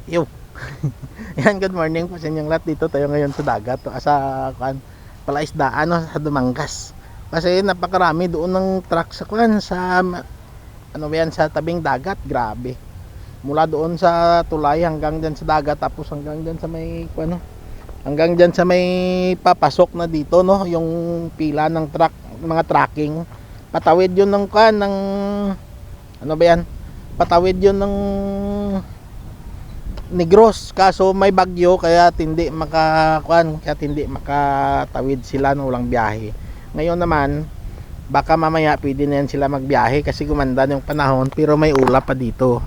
Yo. Yan, good morning po sa inyong lahat. Dito tayo ngayon sa dagat, sa palaisdaan, no, sa Dumangas. Kasi napakarami doon ng truck sa sa ano ba yan, sa tabing dagat. Grabe. Mula doon sa tulay hanggang dyan sa dagat, tapos hanggang dyan sa may hanggang dyan sa may papasok na dito, no, yung pila ng truck, mga tracking. Patawid yun ng ng ano ba yan? Patawid yun ng Negros, kaso may bagyo kaya hindi makatawid sila ng walang biyahe. Ngayon naman baka mamaya pwede na yan sila magbiyahe kasi gumanda yung panahon, pero may ulap pa dito.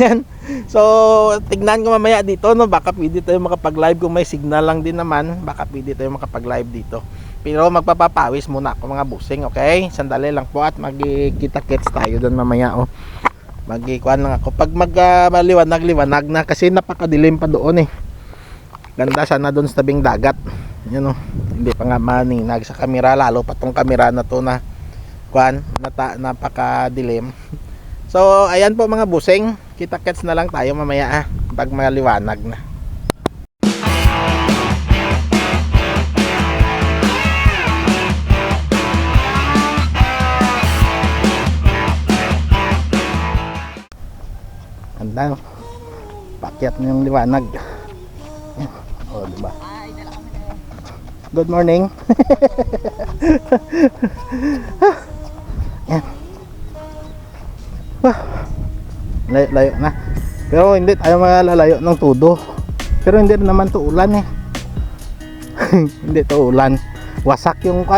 Yan. So tignan ko mamaya dito, no, baka pwede tayo makapag-live kung may signal lang din naman, baka pwede tayo makapag-live dito. Pero magpapapawis muna ako mga busing, okay? Sandali lang po at magkita-kits tayo doon mamaya, oh. Magikuan lang ako pag maliwanag na kasi napakadilim pa doon, eh. Ganda sana doon sa tabing dagat. Yan, oh. Hindi pa nga maninag sa kamera, lalo pa tong kamera na to na napakadilim. So ayan po mga busing, kita-kits na lang tayo mamaya, pag maliwanag na. Ganda, pakyat na yung liwanag. O, diba? Good morning. Yan. Layo na. Pero hindi tayo malalayo ng todo. Pero hindi rin naman to ulan, eh. Hindi to ulan. Wasak yung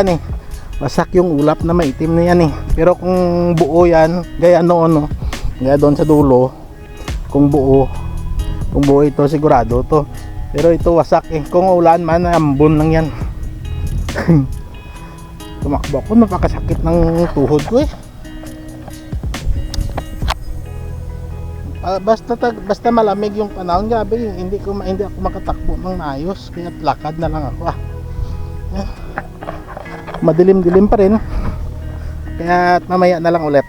wasak yung ulap na maitim na yan, eh. Pero kung buo yan, gaya noon, no, gaya doon sa dulo, kung buo ito sigurado to, pero ito wasak, eh. Kung ulan man, ambon lang yan. Tumakbo ako, napakasakit ng tuhod ko, eh. Basta malamig yung panahon, grabe, hindi ako makatakbo ng maayos, kaya lakad na lang ako, ah. Madilim-dilim pa rin, kaya mamaya na lang ulit.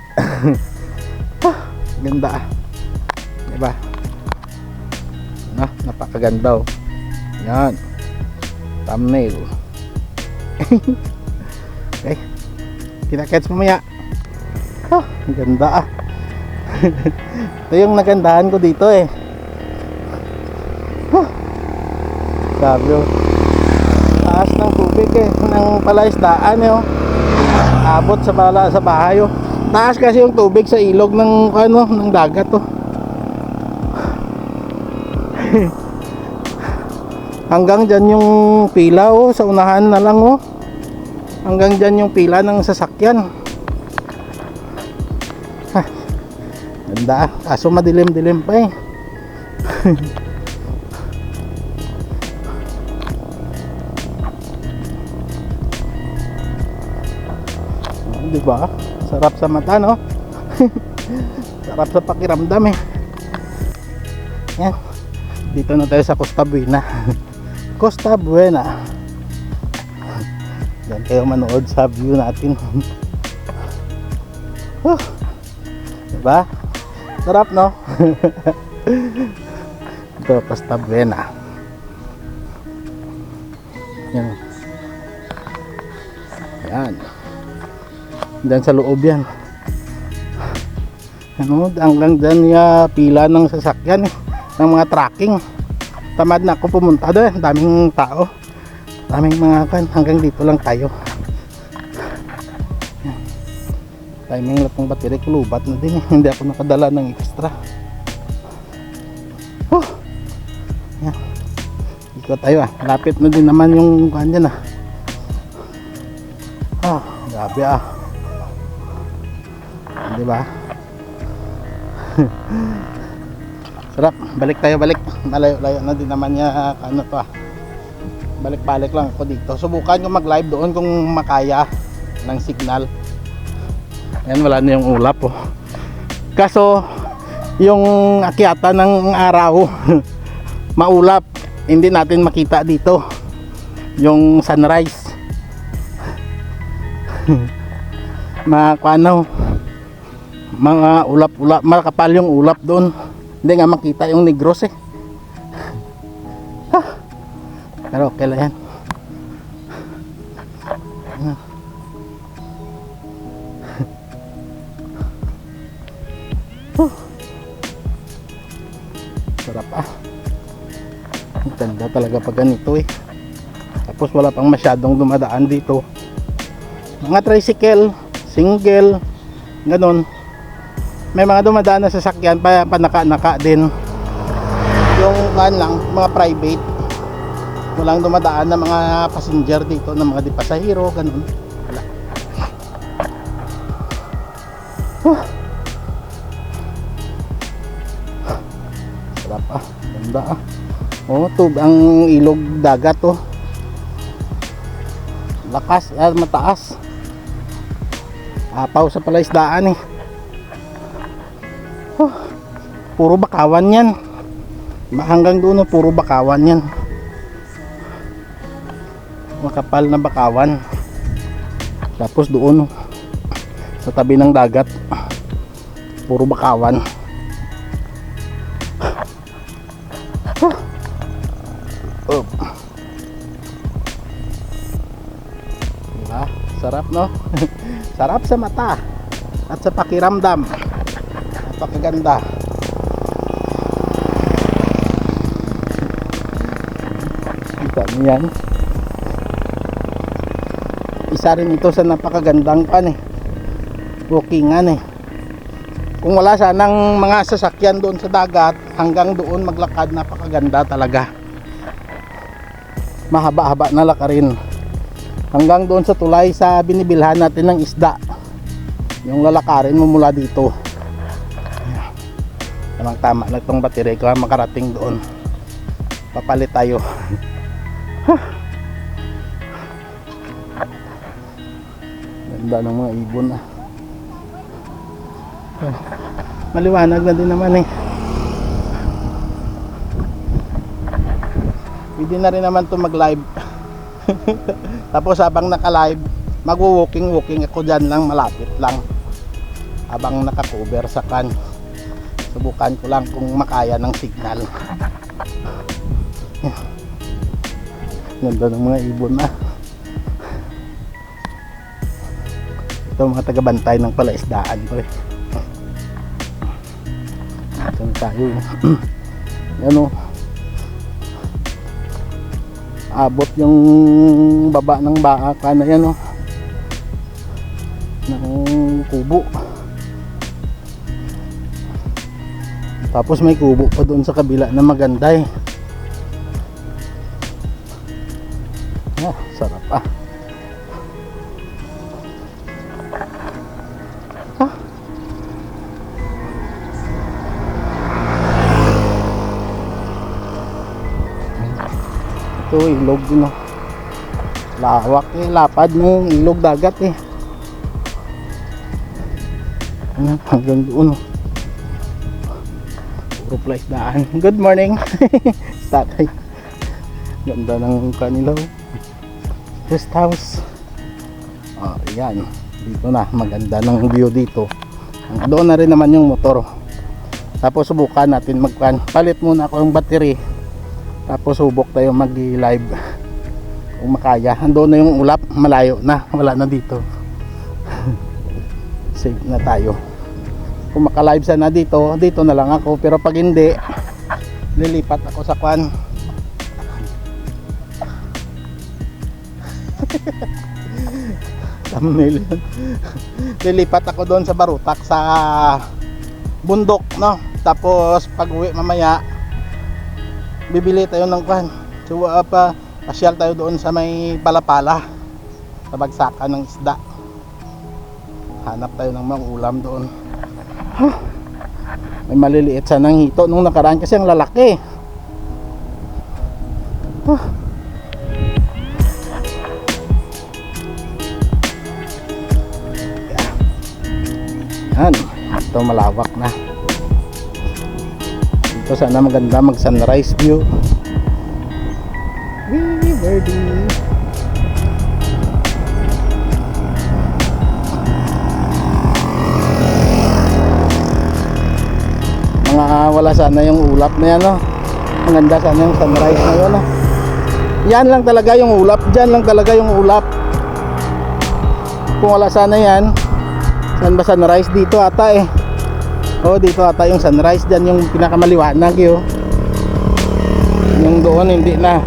Ganda, ah. Diba? Napakaganda, oh. Yan. Thumbnail. Okay. Kinakets mamaya. Ganda, ah. Ito yung nagandahan ko dito, eh. Sabi, oh. Taas ng tubig, eh. Ng palaisdaan, eh, oh. Abot sa bahay, oh. Taas kasi yung tubig sa ilog ng ng dagat, oh. Hanggang dyan yung pila, oh, sa unahan na lang, oh. Hanggang dyan yung pila ng sasakyan. Ganda, kaso madilim-dilim pa, eh. Diba? Sarap sa mata, no? Sarap sa pakiramdam, eh. Yan. Dito na tayo sa Costa Buena. Costa Buena. Diyan kayo manood sa view natin. Diba? Sarap, no? Ito, Costa Buena. Yan. Yan. Diyan sa loob yan. Ano, hanggang dyan pila ng sasakyan, eh. Ng mga tracking. Tamad na ako pumunta doon, daming tao, daming mga hanggang dito lang tayo. Timing lang ng battery ko, lubat na din, eh. Hindi ako nakadala ng extra. Yan. Ikot tayo, ah. Lapit na din naman yung dyan, ah. Grabe, ah. Diba? Sarap, balik tayo, balik. Malayo-layo na din naman niya, to, ah. Balik-balik lang ako dito. Subukan ko mag-live doon kung makaya ng signal. Ayan, wala na yung ulap, oh. Kaso yung akyata ng araw maulap, hindi natin makita dito yung sunrise. Makuanaw, mga ulap-ulap, makapal yung ulap doon. Hindi nga makita yung negros eh. Pero okay lang yan. Sarap Ang ganda talaga pag ganito eh. Tapos wala pang masyadong dumadaan dito. Mga tricycle, single, ganon. May mga dumadaan na sasakyan pa naka-naka din. Yung lang, mga private. Walang dumadaan na mga passenger dito, na mga di pasahero, ganon. Wala. Sarap ganda Oh, ang ilog dagat lakas, mataas. Apaw sa palaisdaan eh. Puro bakawan yan. Hanggang doon puro bakawan yan. Makapal na bakawan. Tapos doon sa tabi ng dagat puro bakawan. Diba? Sarap no? Sarap sa mata at sa pakiramdam. Napakaganda. Kita niyo yan. Isa rin ito sa napakagandang walkingan eh. Kung wala sanang mga sasakyan doon sa dagat, hanggang doon maglakad, napakaganda talaga. Mahaba-haba na lakarin. Hanggang doon sa tulay sa binibilhan natin ng isda. Yung lalakarin mo mula dito. Tamang tama na itong battery ko makarating doon. Papalit tayo. Ganda ng mga ibon Maliwanag na din naman eh. Pwede na rin naman ito mag live. Tapos habang naka live, magwo-walking ako dyan lang, malapit lang. Habang naka-cover sa kan, subukan ko lang kung makaya ng signal. Ganda ng mga ibon Ito mga taga-bantay ng palaisdaan ko eh. Ito tayo. Yan abot yung baba ng baka na yan ng kubo. Tapos may kubo pa doon sa kabila na maganda eh. Sarap Ito ilog din lawak lapad ng ilog dagat eh. Hanggang doon puro palaisdaan. Good morning. Tatay, ganda ng kanila guest house. Yan dito na, maganda ng view dito. Doon na rin naman yung motor. Tapos subukan natin palit muna ako yung battery. Tapos subok tayo mag-live kung makaya. Andoon na yung ulap, malayo na, wala na dito. Save na tayo. Kung maka-live sana dito na lang ako. Pero pag hindi, lilipat ako sa kwan. Thumbnail. Lilipat ako doon sa Barutak sa bundok, no? Tapos pag uwi mamaya, bibili tayo ng kwan. So pasyal tayo doon sa may palapala, sa bagsakan ng isda. Hanap tayo ng mga ulam doon. May maliliit sanang hito nung nakaraan kasi ang lalaki. Yan, ito malawak na. Ito sana maganda mag sunrise view. Wee birdie. Mga wala sana yung ulap na yan, no? Ang ganda sana yung sunrise na yun, no? Yan lang talaga yung ulap. Dyan lang talaga yung ulap. Kung wala sana yan, saan ba sunrise? Dito ata eh. Oh, dito ata yung sunrise. Dyan yung pinakamaliwanag yun. Yung doon hindi na.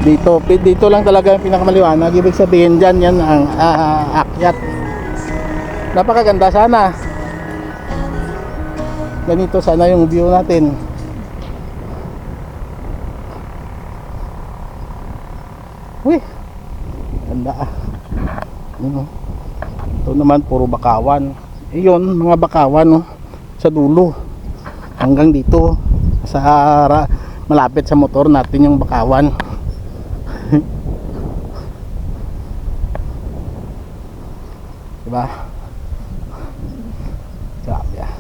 Dito lang talaga yung pinakamaliwanag. Ibig sabihin dyan yan ang akyat. Napakaganda sana. Ganito sana yung view natin. Uy, ganda ah. Ito naman puro bakawan. Iyon, mga bakawan, no? Sa dulo hanggang dito sa malapit sa motor natin yung bakawan. Diba? Grabe ah.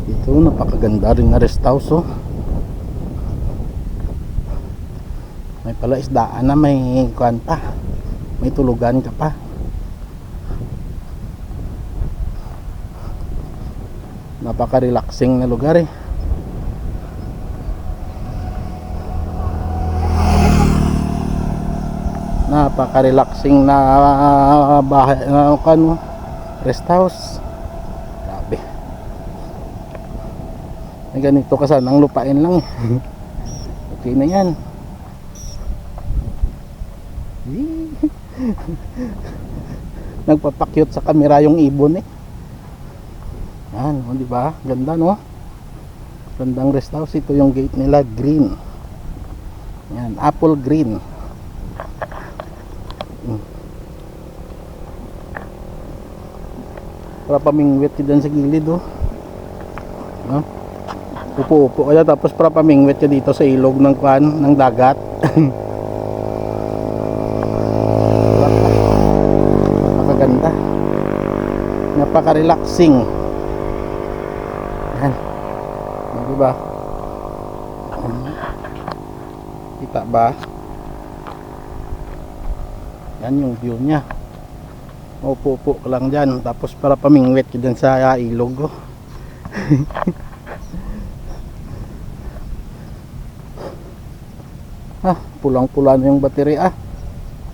Ito napakaganda rin na rest house, oh. May pala isdaan na, may kuwan pa, may tulugan ka pa. Napaka-relaxing na lugar eh. Napaka-relaxing na bahay, rest house. Grabe. May ganito ka sanang lupain lang eh. Okay na yan. Nagpapakyut sa camera yung ibon eh. Yan, oh, di ba? Ganda, no? Gandang rest house. Ito yung gate nila, green. Yan, apple green. Para pamingwit ka dyan sa gilid, oh. No? Upo-upo kaya tapos para pamingwit ka dito sa ilog ng kuan, ng dagat. Napakaganda. Napaka-relaxing. Yan. Diba? Kita ba? Yan yung view nya. Upo-upo ka lang dyan. Tapos para pamingwit ka dyan sa ilog, oh. Pulang-pula na yung battery ah.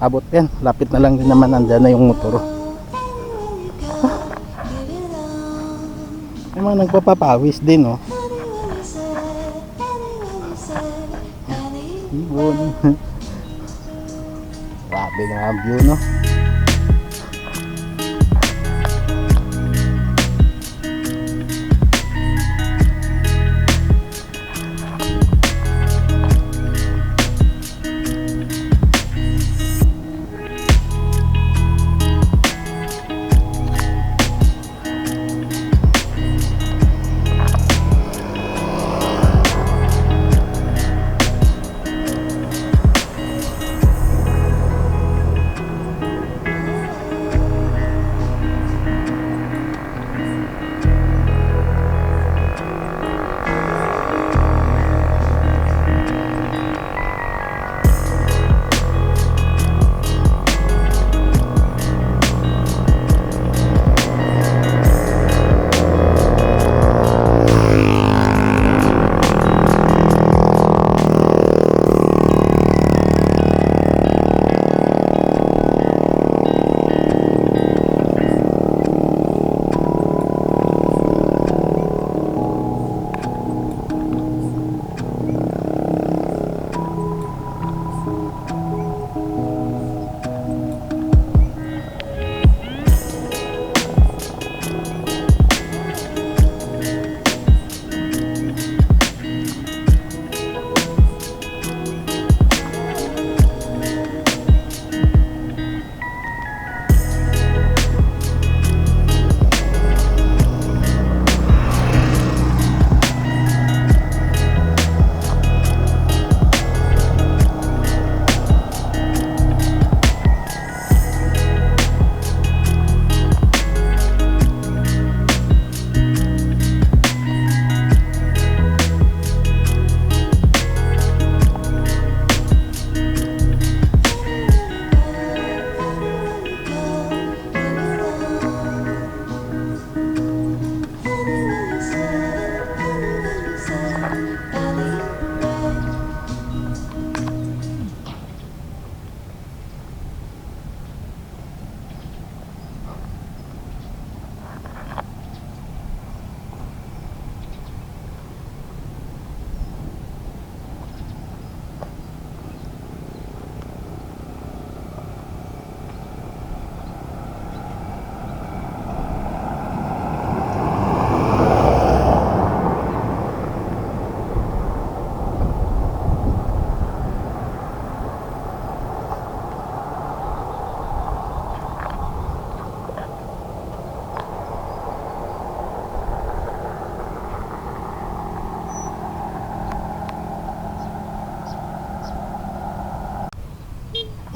Abot yan. Lapit na lang din naman, andyan na yung motor. May mga nagpapapawis din, oh. Ibon. Grabe na ang view, no?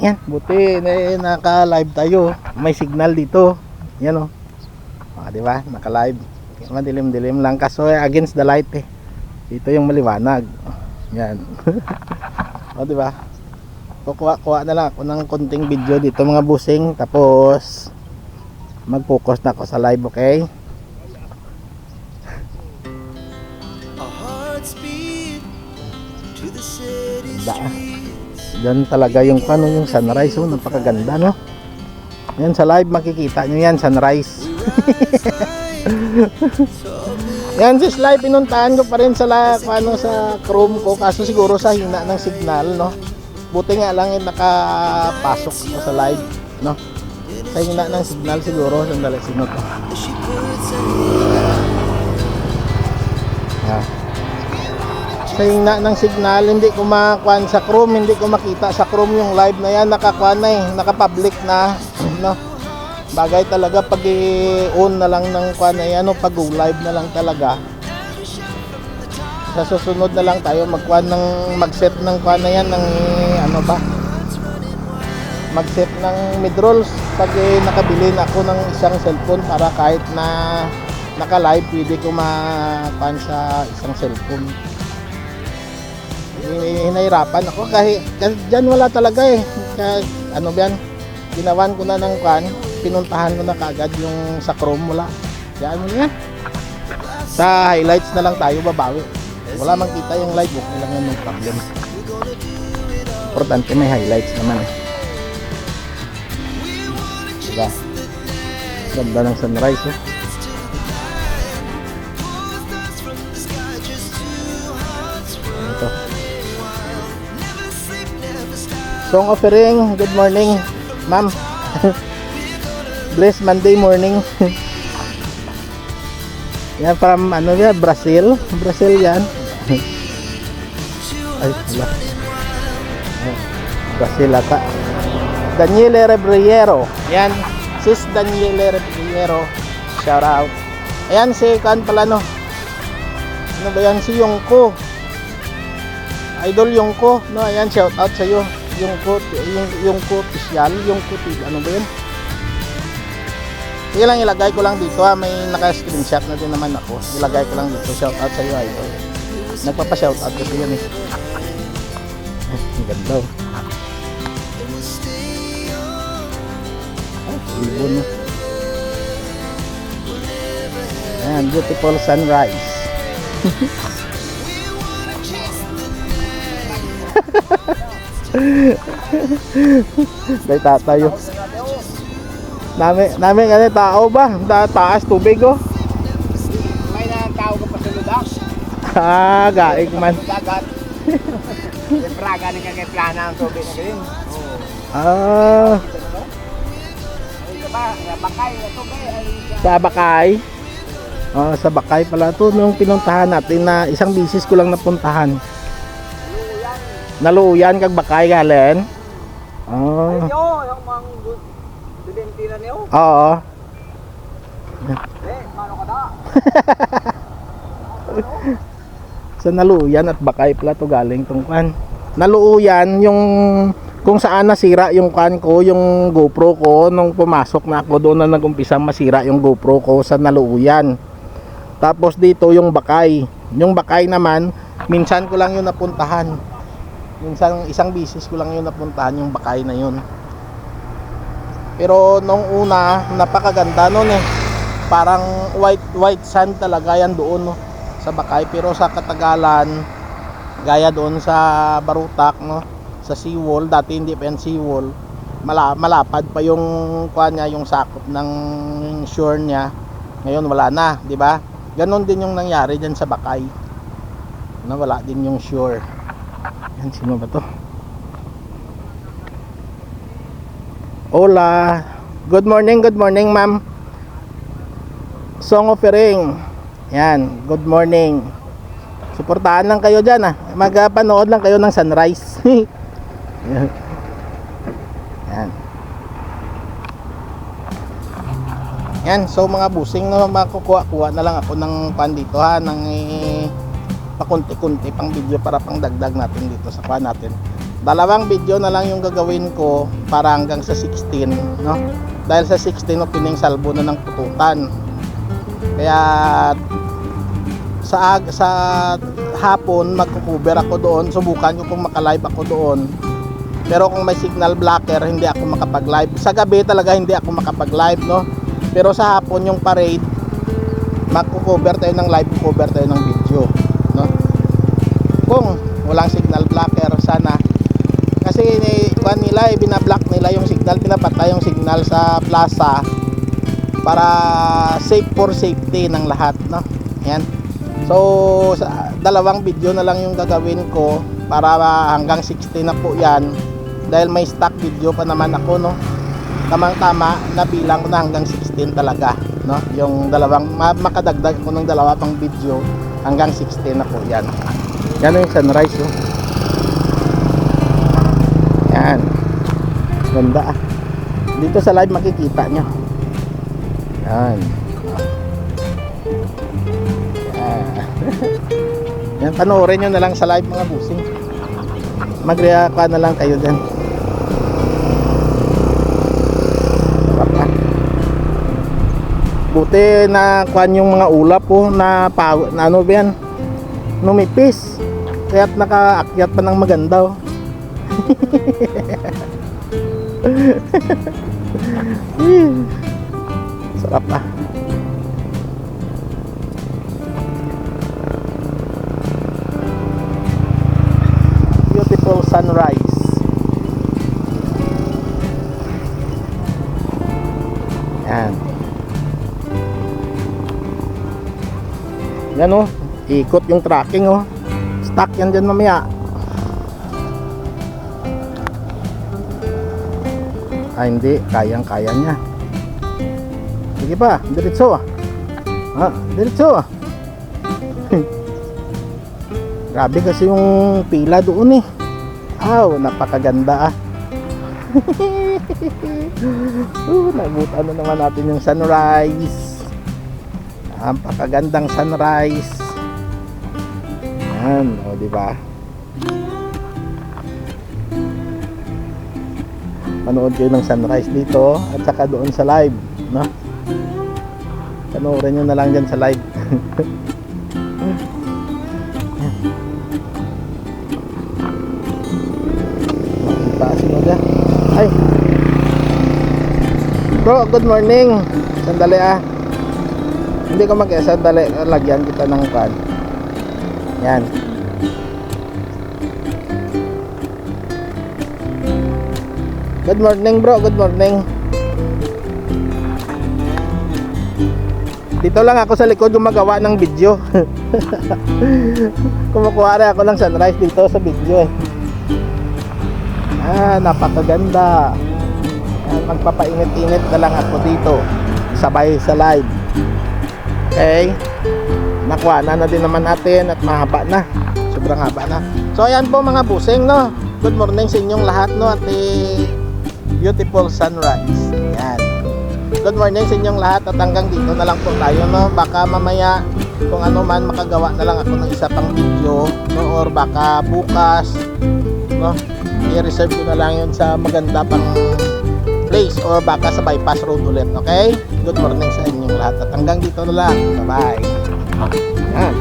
Yan, buti naka-live tayo. May signal dito. Yan oh. Di ba? Naka-live. Madilim-dilim lang kaso against the light eh. Dito yung maliwanag. Yan. O di ba? Kukuha na lang ako ng konting video dito mga busing, tapos mag-focus na ako sa live, okay? Diyan talaga yung yung sunrise, oh, napakaganda, no? Yan sa live makikita nyo yan, sunrise. Yan sis, live pinuntahan ko pa rin sa sa Chrome ko, kaso siguro sa hina ng signal, no? Buti nga lang nakapasok ako sa live, no? Sa hina ng signal siguro, sandali sinot. Sa hina ng signal, hindi ko makuha sa Chrome, hindi ko makita sa Chrome yung live na yan, nakakuha na eh, nakapublic na, no? Bagay talaga pag i-on na lang ng kuha na yan, no? Pag live na lang talaga. Sa susunod na lang tayo mag-set ng kuha na yan, ng ano ba? Mag-set ng mid-rolls pag nakabili na ako ng isang cellphone para kahit na naka-live, pwede ko ma-kuha sa isang cellphone. Hinahirapan ako kahit dyan wala talaga eh. Ano ba yan, ginawan ko na ng pinuntahan ko na kagad yung sa Chrome, wala. Yan mo yan, sa highlights na lang tayo babawi. Wala man kita yung live, okay lang yan, no problem. Importante may highlights naman eh. Diba? Ganda ng sunrise eh. Ito. Song offering, good morning ma'am. Blessed Monday morning. Yan from ano yan, Brazil yan. Ay wala, Brazil ata. Daniele Rebriero, yan sis Daniele Rebriero, shout out. Ayan si kan pala, no? Ano ba yan, si Yongko, idol Yongko, no? Ayan, shout out sa iyo Yongko official, Yongko ano ba yan? Sige lang, ilagay ko lang dito ha, may naka-screenshot na din naman ako. Ilagay ko lang dito, shout out sa iyo idol. Nagpapa-shout out kasi yan eh. Ang ganda. Ibon. Ayan, beautiful sunrise. Day tatayo. Nami ganito tao ba? Taas tubig oh. May na tao ka pa sa ludas. Ah, gaig man. Dagat. Yung praga ng kagay-plana ang tubig na ganyan. Ah. Ito ba, bakay na tubig. Sa Bakay. Oh, sa Bakay pala to nung pinuntahan natin na isang bisis ko lang napuntahan. Naluyan kag Bakay galen. Oh. Ay yo, yung mga dudentira niyo. Oo. Mano ka da? Sa Naluyan at Bakay pala to galing tong kwan. Naluyan yung kung saan nasira yung kwan ko, yung GoPro ko nung pumasok na ako doon na nag-umpisang masira yung GoPro ko sa Naluyan. Tapos dito yung Bakay. Yung Bakay naman, minsan ko lang yun napuntahan. Minsan isang bisis ko lang yun napuntahan yung Bakay na yun. Pero nung una, napakaganda nun eh. Parang white sand talaga yan doon, no, sa Bakay. Pero sa katagalan, gaya doon sa Barutak, no, sa seawall, dati hindi pa yan seawall, malapad pa yung kuha niya, yung sakop ng shore niya. Ngayon wala na, di ba? Ganon din yung nangyari dyan sa Bakay. Wala din yung shore. Yan, sino ba to? Hola. Good morning ma'am. Song offering. Yan, good morning. Suportahan lang kayo dyan ah. Magpanood lang kayo ng sunrise. Yan. Yan, so mga busing na makukuha na lang ako ng pan dito ha, ng pakunti-kunti pang video para pang dagdag natin dito sa pan natin. Dalawang video na lang yung gagawin ko para hanggang sa 16, no? Dahil sa 16 opening salbo na ng pututan. Kaya sa hapon magko-cover ako doon. Subukan ko kung maka-live ako doon. Pero kung may signal blocker, hindi ako makapag-live. Sa gabi talaga hindi ako makapag-live, no? Pero sa hapon yung parade, magko-cover tayo ng live, cover tayo ng video, no? Kung walang signal blocker, sana. Kasi kuan nila, binablock nila yung signal, pinapatay yung signal sa plaza para safe for safety ng lahat, no? Yan. So dalawang video na lang yung gagawin ko para hanggang 16 na po yan, dahil may stock video pa naman ako, no? Tamang-tama na bilang ko na hanggang 16 talaga, no? Yung dalawang makadagdag ko ng dalawa pang video hanggang 16 na po yan. Yan yung sunrise, no? Yan. Ganda ah. Dito sa live makikita nyo. Yan. Yan, panoorin nyo na lang sa live mga busing. Mag-react na lang kayo dyan. Buti na kuhan yung mga ulap po na ano ba yan, numipis. Kaya't nakaakyat pa ng maganda, oh. Sarap ah. Beautiful sunrise. Yan. Yan, oh. Ikot yung tracking, oh. Stuck yan dyan mamaya. Hindi, kayang-kaya niya. Sige pa, diretso ah. Diretso ah. Grabe kasi yung pila doon eh. Napakaganda ah. Nabutan na naman natin yung sunrise. Napakagandang sunrise. Yan, o diba? Panood kayo ng sunrise dito at saka doon sa live, no? Panoorin nyo na lang dyan sa live. Makita mo dyan. Ay, bro, good morning. Sandali ah. Hindi ko sandali, lagyan kita ng pan. Yan. Good morning bro, good morning. Dito lang ako sa likod gumagawa ng video. Kumukuha rin ako ng sunrise dito sa video eh. Napakaganda. Magpapainit-init na lang ako dito, sabay sa live. Okay, nakuha na din naman natin at mahaba na, sobrang haba na. So ayan po mga busing, no? Good morning sa inyong lahat, no? At beautiful sunrise. Yan. Good morning sa inyong lahat at hanggang dito na lang po tayo, no? Baka mamaya kung ano man makagawa na lang ako ng isa pang video, no? Or baka bukas, no? I-reserve ko na lang yun sa maganda pang place or baka sa bypass road ulit. Okay? Good morning sa inyong lahat at hanggang dito na lang. Bye bye. Yan.